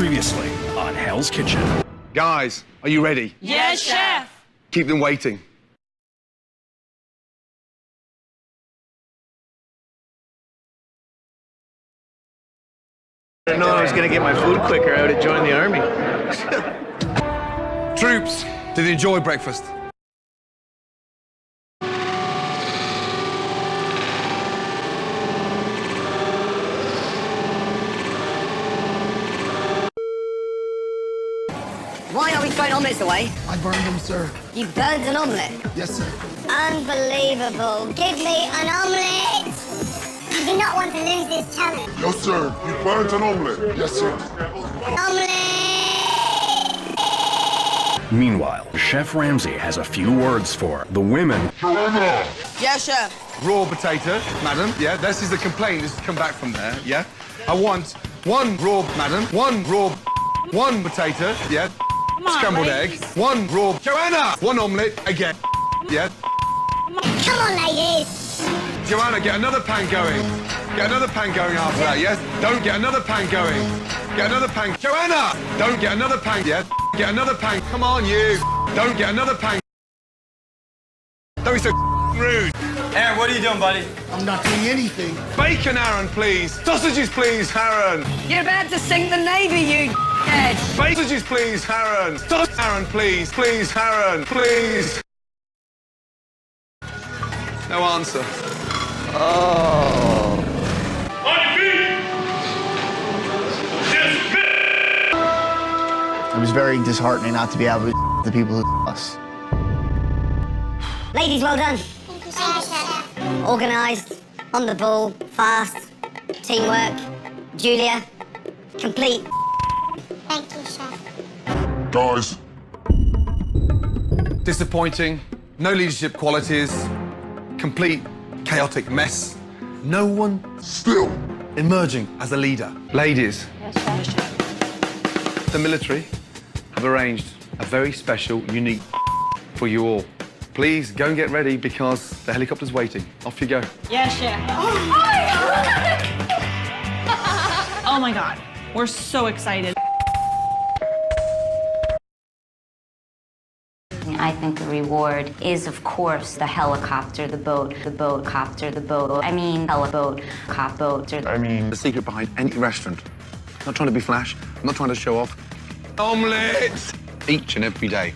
Previously on Hell's Kitchen. Guys, are you ready? Yes, chef. Keep them waiting. I didn't know I was going to get my food quicker. I would have joined the army. Troops, did you enjoy breakfast? Why are we throwing omelettes away? I burned them, sir. You burned an omelette? Yes, sir. Unbelievable. Give me an omelette! I do not want to lose this challenge. No, sir. You burned an omelette. Yes, sir. Omelette! Meanwhile, Chef Ramsay has a few words for the women. Yes, chef. Raw potato, madam. Yeah, this is the complaint. This has come back from there, yeah? I want one raw, madam. One raw, one potato, yeah? Scrambled egg. One raw, Joanna! One omelette, again, yeah? Come on, ladies! Joanna, get another pan going. Get another pan going after that, yes? Don't get another pan going. Get another pan. Joanna! Don't get another pan, yeah? Get another pan. Come on, you. Don't get another pan. Don't be so rude. Aaron, what are you doing, buddy? I'm not doing anything. Bacon, Aaron, please. Sausages, please, Aaron. You're about to sink the Navy, you head. Sausages, please, Aaron. Aaron, please. Please, Aaron, please. No answer. Oh. It was very disheartening not to be able to the people who us. Ladies, well done. Thank you, chef. Organised, on the ball, fast, teamwork. Julia, complete. Thank you, chef. Guys. Disappointing. No leadership qualities. Complete chaotic mess. No one Still. emerging as a leader. Ladies. The military have arranged a very special, unique for you all. Please go and get ready because the helicopter's waiting. Off you go. Yes, chef. Oh my God! Oh my God. We're so excited. I think the reward is, of course, the helicopter, the boat, copter, the boat. I mean, heliboat, cop boat. The secret behind any restaurant. I'm not trying to be flash. I'm not trying to show off. Omelettes! Each and every day.